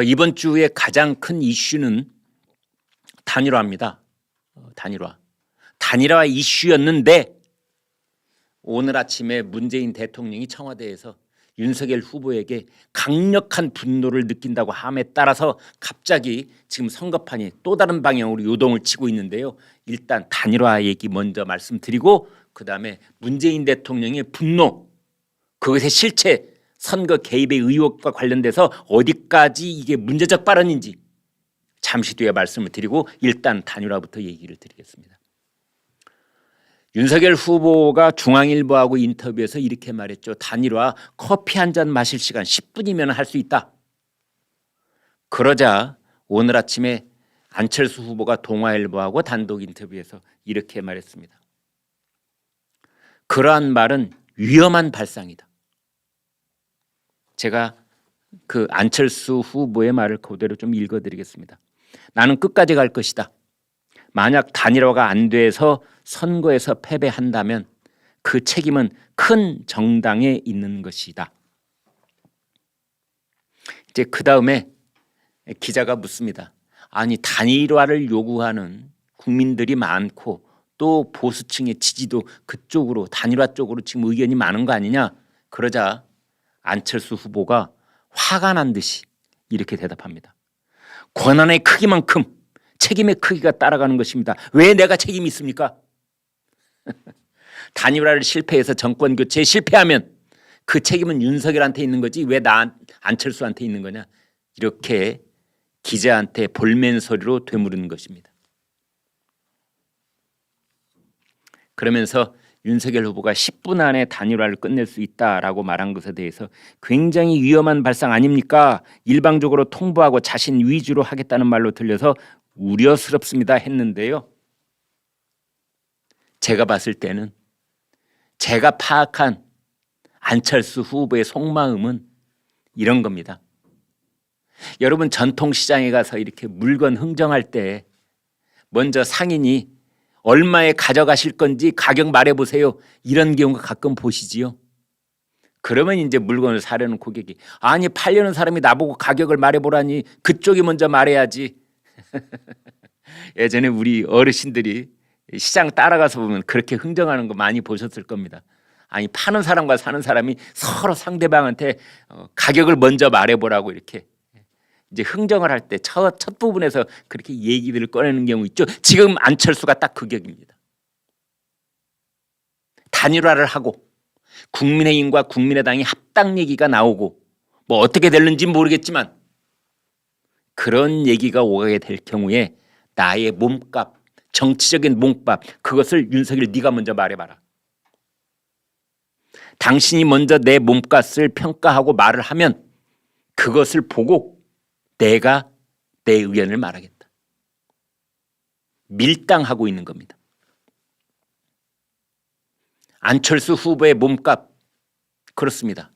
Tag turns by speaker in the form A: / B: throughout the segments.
A: 이번 주에 가장 큰 이슈는 단일화입니다. 단일화 이슈였는데 오늘 아침에 문재인 대통령이 청와대에서 윤석열 후보에게 강력한 분노를 느낀다고 함에 따라서 갑자기 지금 선거판이 또 다른 방향으로 요동을 치고 있는데요. 일단 단일화 얘기 먼저 말씀드리고 그다음에 문재인 대통령의 분노, 그것의 실체, 선거 개입의 의혹과 관련돼서 어디까지 이게 문제적 발언인지 잠시 뒤에 말씀을 드리고 일단 단일화부터 얘기를 드리겠습니다. 윤석열 후보가 중앙일보하고 인터뷰에서 이렇게 말했죠. 단일화 커피 한 잔 마실 시간 10분이면 할 수 있다. 그러자 오늘 아침에 안철수 후보가 동아일보하고 단독 인터뷰에서 이렇게 말했습니다. 그러한 말은 위험한 발상이다. 제가 그 안철수 후보의 말을 그대로 좀 읽어드리겠습니다. 나는 끝까지 갈 것이다. 만약 단일화가 안 돼서 선거에서 패배한다면 그 책임은 큰 정당에 있는 것이다. 이제 그 다음에 기자가 묻습니다. 아니 단일화를 요구하는 국민들이 많고 또 보수층의 지지도 그쪽으로 단일화 쪽으로 지금 의견이 많은 거 아니냐. 그러자 안철수 후보가 화가 난 듯이 이렇게 대답합니다. 권한의 크기만큼 책임의 크기가 따라가는 것입니다. 왜 내가 책임이 있습니까? 단일화를 실패해서 정권 교체에 실패하면 그 책임은 윤석열한테 있는 거지 왜 나 안철수한테 있는 거냐. 이렇게 기자한테 볼멘 소리로 되물은 것입니다. 그러면서 윤석열 후보가 10분 안에 단일화를 끝낼 수 있다라고 말한 것에 대해서 굉장히 위험한 발상 아닙니까? 일방적으로 통보하고 자신 위주로 하겠다는 말로 들려서 우려스럽습니다 했는데요. 제가 봤을 때는 제가 파악한 안철수 후보의 속마음은 이런 겁니다. 여러분 전통시장에 가서 이렇게 물건 흥정할 때 먼저 상인이 얼마에 가져가실 건지 가격 말해보세요. 이런 경우가 가끔 보시지요. 그러면 이제 물건을 사려는 고객이 아니 팔려는 사람이 나보고 가격을 말해보라니 그쪽이 먼저 말해야지. 예전에 우리 어르신들이 시장 따라가서 보면 그렇게 흥정하는 거 많이 보셨을 겁니다. 아니 파는 사람과 사는 사람이 서로 상대방한테 가격을 먼저 말해보라고 이렇게 이제 흥정을 할 때 첫 부분에서 그렇게 얘기들을 꺼내는 경우 있죠. 지금 안철수가 딱 그 격입니다. 단일화를 하고 국민의힘과 국민의당이 합당 얘기가 나오고 뭐 어떻게 될는지 모르겠지만 그런 얘기가 오가게 될 경우에 나의 몸값, 정치적인 몸값 그것을 윤석열 네가 먼저 말해봐라. 당신이 먼저 내 몸값을 평가하고 말을 하면 그것을 보고 내가 내 의견을 말하겠다. 밀당하고 있는 겁니다. 안철수 후보의 몸값 그렇습니다.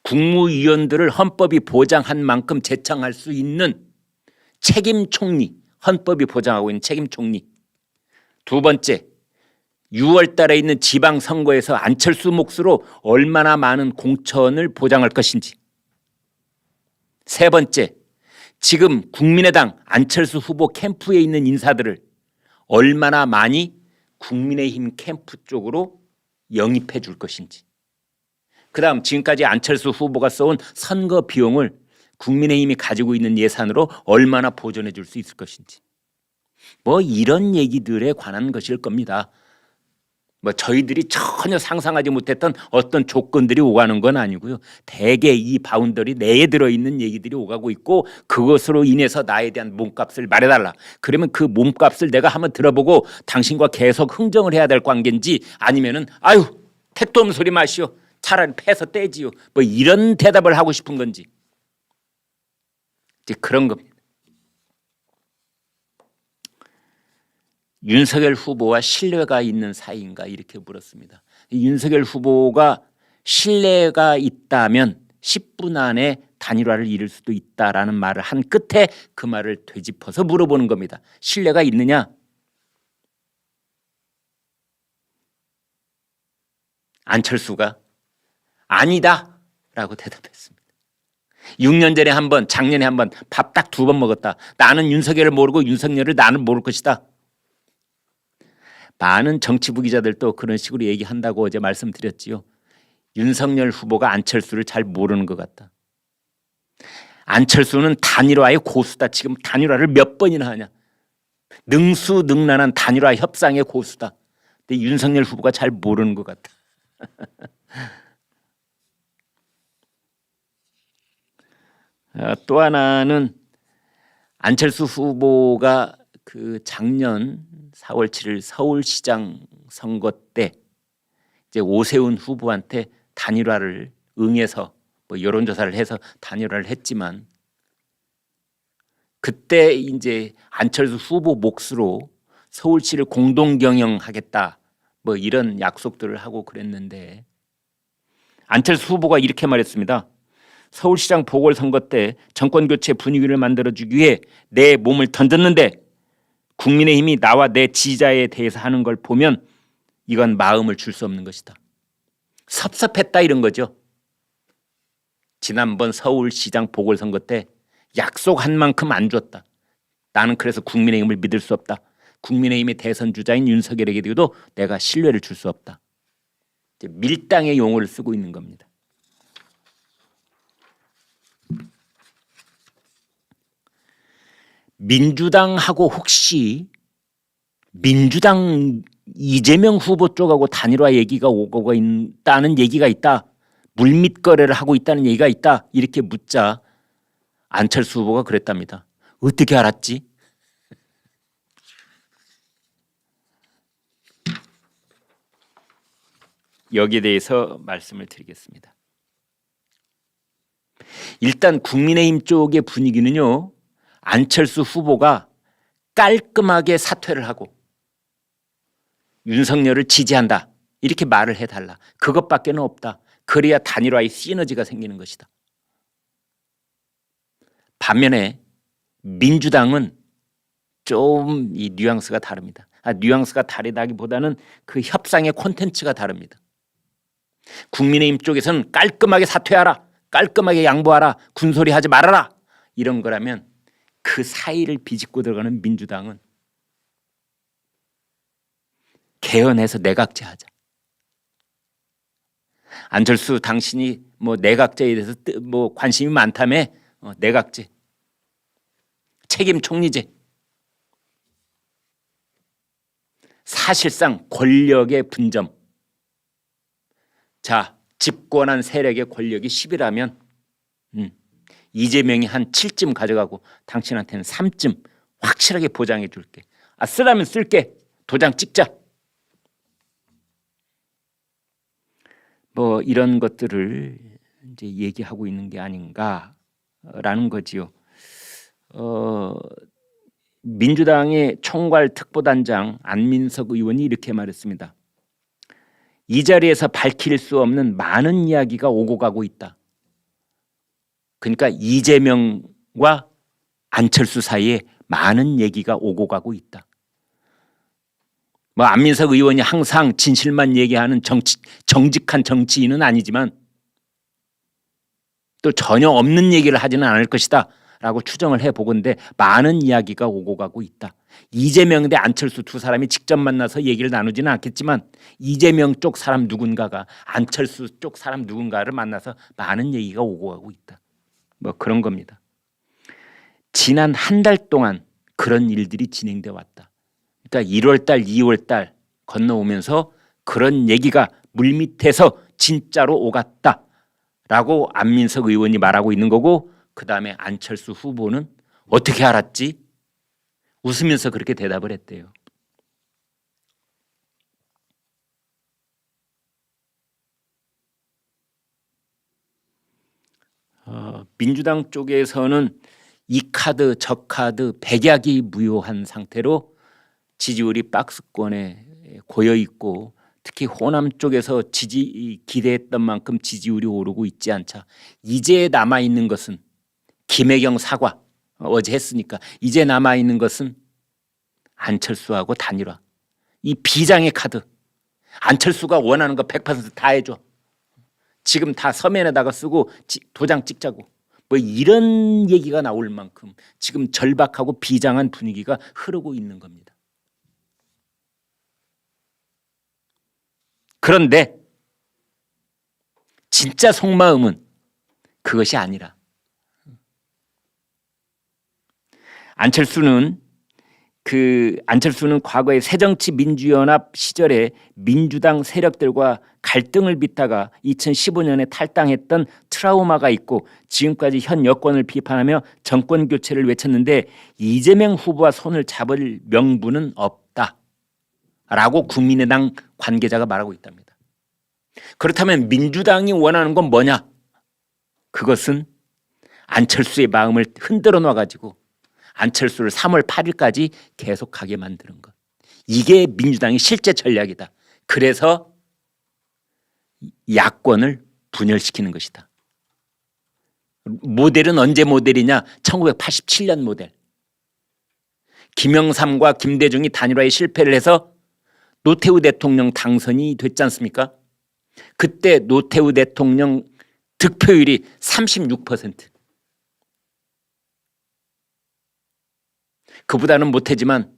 A: 국무위원들을 헌법이 보장한 만큼 제청할 수 있는 책임 총리, 헌법이 보장하고 있는 책임 총리. 두 번째, 6월 달에 있는 지방선거에서 안철수 몫으로 얼마나 많은 공천을 보장할 것인지. 세 번째, 지금 국민의당 안철수 후보 캠프에 있는 인사들을 얼마나 많이 국민의힘 캠프 쪽으로 영입해 줄 것인지. 그다음 지금까지 안철수 후보가 써온 선거 비용을 국민의힘이 가지고 있는 예산으로 얼마나 보존해 줄 수 있을 것인지. 뭐 이런 얘기들에 관한 것일 겁니다. 뭐 저희들이 전혀 상상하지 못했던 어떤 조건들이 오가는 건 아니고요. 대개 이 바운더리 내에 들어있는 얘기들이 오가고 있고 그것으로 인해서 나에 대한 몸값을 말해달라. 그러면 그 몸값을 내가 한번 들어보고 당신과 계속 흥정을 해야 될 관계인지 아니면은 아유 택도 없는 소리 마시오. 차라리 패서 떼지요. 뭐 이런 대답을 하고 싶은 건지. 이제 그런 겁니다. 윤석열 후보와 신뢰가 있는 사이인가 이렇게 물었습니다. 윤석열 후보가 신뢰가 있다면 10분 안에 단일화를 이룰 수도 있다라는 말을 한 끝에 그 말을 되짚어서 물어보는 겁니다. 신뢰가 있느냐? 안철수가 아니다 라고 대답했습니다. 6년 전에 한 번, 작년에 한 번, 밥 딱 2번 먹었다. 나는 윤석열을 모르고 윤석열을 나는 모를 것이다. 많은 정치부 기자들도 그런 식으로 얘기한다고 어제 말씀드렸지요. 윤석열 후보가 안철수를 잘 모르는 것 같다. 안철수는 단일화의 고수다. 지금 단일화를 몇 번이나 하냐. 능수능란한 단일화 협상의 고수다. 근데 윤석열 후보가 잘 모르는 것 같다. 또 하나는 안철수 후보가 그 작년 4월 7일 서울시장 선거 때 이제 오세훈 후보한테 단일화를 응해서 뭐 여론조사를 해서 단일화를 했지만 그때 이제 안철수 후보 몫으로 서울시를 공동 경영하겠다 뭐 이런 약속들을 하고 그랬는데 안철수 후보가 이렇게 말했습니다. 서울시장 보궐선거 때 정권교체 분위기를 만들어주기 위해 내 몸을 던졌는데 국민의힘이 나와 내 지지자에 대해서 하는 걸 보면 이건 마음을 줄 수 없는 것이다. 섭섭했다 이런 거죠. 지난번 서울시장 보궐선거 때 약속한 만큼 안 줬다. 나는 그래서 국민의힘을 믿을 수 없다. 국민의힘의 대선 주자인 윤석열에게도 내가 신뢰를 줄 수 없다. 이제 밀당의 용어를 쓰고 있는 겁니다. 민주당하고 혹시 민주당 이재명 후보 쪽하고 단일화 얘기가 오고 있다는 얘기가 있다. 물밑 거래를 하고 있다는 얘기가 있다. 이렇게 묻자 안철수 후보가 그랬답니다. 어떻게 알았지? 여기에 대해서 말씀을 드리겠습니다. 일단 국민의힘 쪽의 분위기는요. 안철수 후보가 깔끔하게 사퇴를 하고 윤석열을 지지한다. 이렇게 말을 해달라. 그것밖에는 없다. 그래야 단일화의 시너지가 생기는 것이다. 반면에 민주당은 좀 이 뉘앙스가 다릅니다. 뉘앙스가 다르다기보다는 그 협상의 콘텐츠가 다릅니다. 국민의힘 쪽에서는 깔끔하게 사퇴하라. 깔끔하게 양보하라. 군소리 하지 말아라. 이런 거라면 그 사이를 비집고 들어가는 민주당은 개헌해서 내각제하자. 안철수 당신이 뭐 내각제에 대해서 뭐 관심이 많다며 내각제, 책임 총리제. 사실상 권력의 분점. 자, 집권한 세력의 권력이 10이라면 이재명이 한 7쯤 가져가고 당신한테는 3쯤 확실하게 보장해 줄게. 쓰라면 쓸게. 도장 찍자. 뭐 이런 것들을 이제 얘기하고 있는 게 아닌가라는 거지요. 민주당의 총괄 특보단장 안민석 의원이 이렇게 말했습니다. 이 자리에서 밝힐 수 없는 많은 이야기가 오고 가고 있다. 그러니까 이재명과 안철수 사이에 많은 얘기가 오고 가고 있다. 뭐 안민석 의원이 항상 진실만 얘기하는 정직한 정치인은 아니지만 또 전혀 없는 얘기를 하지는 않을 것이다 라고 추정을 해보건대 많은 이야기가 오고 가고 있다. 이재명 대 안철수 두 사람이 직접 만나서 얘기를 나누지는 않겠지만 이재명 쪽 사람 누군가가 안철수 쪽 사람 누군가를 만나서 많은 얘기가 오고 가고 있다. 뭐 그런 겁니다. 지난 한 달 동안 그런 일들이 진행돼 왔다. 그러니까 1월달, 2월달 건너오면서 그런 얘기가 물밑에서 진짜로 오갔다라고 안민석 의원이 말하고 있는 거고 그 다음에 안철수 후보는 어떻게 알았지? 웃으면서 그렇게 대답을 했대요. 민주당 쪽에서는 이 카드 저 카드 백약이 무효한 상태로 지지율이 박스권에 고여 있고 특히 호남 쪽에서 기대했던 만큼 지지율이 오르고 있지 않자 이제 남아 있는 것은 김혜경 사과 어제 했으니까 이제 남아 있는 것은 안철수하고 단일화. 이 비장의 카드. 안철수가 원하는 거 100% 다 해줘. 지금 다 서면에다가 쓰고 도장 찍자고. 뭐 이런 얘기가 나올 만큼 지금 절박하고 비장한 분위기가 흐르고 있는 겁니다. 그런데 진짜 속마음은 그것이 아니라 안철수는 과거에 새정치민주연합 시절에 민주당 세력들과 갈등을 빚다가 2015년에 탈당했던 트라우마가 있고 지금까지 현 여권을 비판하며 정권 교체를 외쳤는데 이재명 후보와 손을 잡을 명분은 없다라고 국민의당 관계자가 말하고 있답니다. 그렇다면 민주당이 원하는 건 뭐냐? 그것은 안철수의 마음을 흔들어 놔가지고 안철수를 3월 8일까지 계속하게 만드는 것. 이게 민주당의 실제 전략이다. 그래서 야권을 분열시키는 것이다. 모델은 언제 모델이냐? 1987년 모델. 김영삼과 김대중이 단일화에 실패를 해서 노태우 대통령 당선이 됐지 않습니까? 그때 노태우 대통령 득표율이 36%. 그보다는 못하지만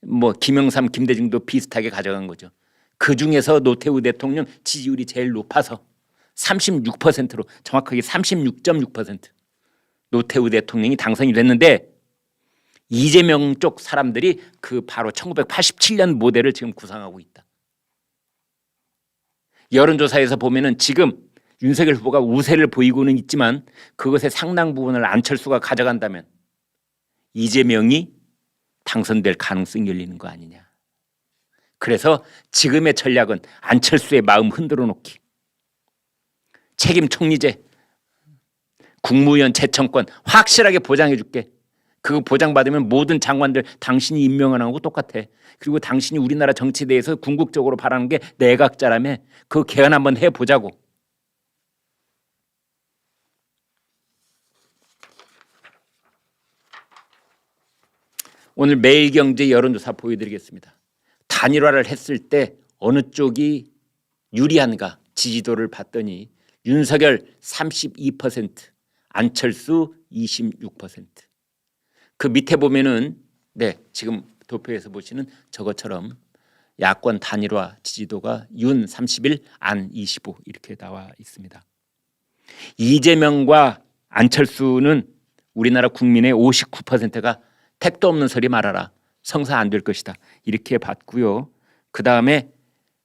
A: 뭐 김영삼, 김대중도 비슷하게 가져간 거죠. 그 중에서 노태우 대통령 지지율이 제일 높아서 36%로 정확하게 36.6% 노태우 대통령이 당선이 됐는데 이재명 쪽 사람들이 그 바로 1987년 모델을 지금 구상하고 있다. 여론조사에서 보면은 지금 윤석열 후보가 우세를 보이고는 있지만 그것의 상당 부분을 안철수가 가져간다면 이재명이 당선될 가능성이 열리는 거 아니냐. 그래서 지금의 전략은 안철수의 마음 흔들어 놓기, 책임 총리제, 국무위원 재청권 확실하게 보장해 줄게. 그거 보장받으면 모든 장관들 당신이 임명하는 거하고 똑같아. 그리고 당신이 우리나라 정치에 대해서 궁극적으로 바라는 게 내각자라며 그 개헌 한번 해보자고. 오늘 매일경제 여론조사 보여드리겠습니다. 단일화를 했을 때 어느 쪽이 유리한가 지지도를 봤더니 윤석열 32%, 안철수 26%. 그 밑에 보면은 지금 도표에서 보시는 저것처럼 야권 단일화 지지도가 윤 31, 안 25 이렇게 나와 있습니다. 이재명과 안철수는 우리나라 국민의 59%가 택도 없는 소리 말아라. 성사 안 될 것이다. 이렇게 봤고요. 그다음에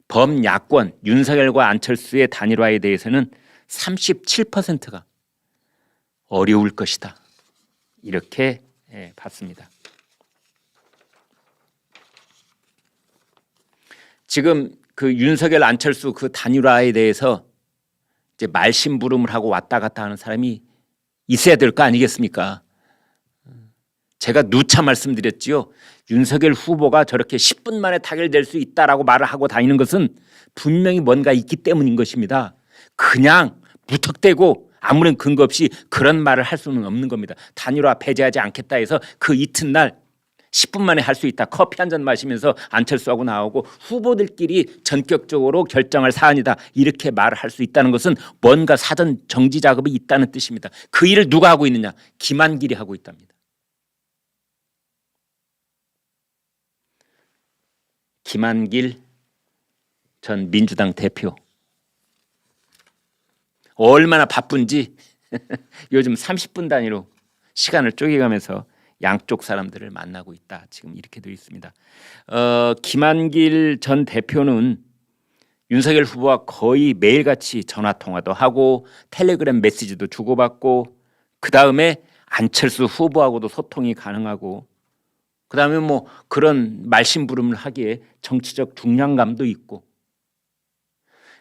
A: 범야권 윤석열과 안철수의 단일화에 대해서는 37%가 어려울 것이다. 이렇게 봤습니다. 지금 그 윤석열 안철수 그 단일화에 대해서 이제 말심부름을 하고 왔다 갔다 하는 사람이 있어야 될 거 아니겠습니까? 제가 누차 말씀드렸지요. 윤석열 후보가 저렇게 10분 만에 타결될 수 있다라고 말을 하고 다니는 것은 분명히 뭔가 있기 때문인 것입니다. 그냥 무턱대고 아무런 근거 없이 그런 말을 할 수는 없는 겁니다. 단일화 배제하지 않겠다 해서 그 이튿날 10분 만에 할 수 있다. 커피 한 잔 마시면서 안철수하고 나오고 후보들끼리 전격적으로 결정할 사안이다. 이렇게 말을 할 수 있다는 것은 뭔가 사전 정지 작업이 있다는 뜻입니다. 그 일을 누가 하고 있느냐? 김한길이 하고 있답니다. 김한길 전 민주당 대표 얼마나 바쁜지 요즘 30분 단위로 시간을 쪼개가면서 양쪽 사람들을 만나고 있다. 지금 이렇게 되어 있습니다. 김한길 전 대표는 윤석열 후보와 거의 매일같이 전화통화도 하고 텔레그램 메시지도 주고받고 그다음에 안철수 후보하고도 소통이 가능하고 그다음에 뭐 그런 말심부름을 하기에 정치적 중량감도 있고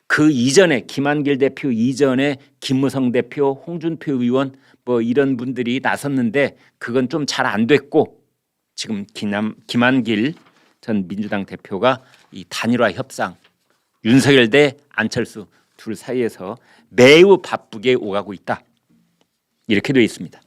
A: 그 이전에 김한길 대표 이전에 김무성 대표, 홍준표 의원 뭐 이런 분들이 나섰는데 그건 좀 잘 안 됐고 지금 김한길 전 민주당 대표가 이 단일화 협상 윤석열 대 안철수 둘 사이에서 매우 바쁘게 오가고 있다. 이렇게 되어 있습니다.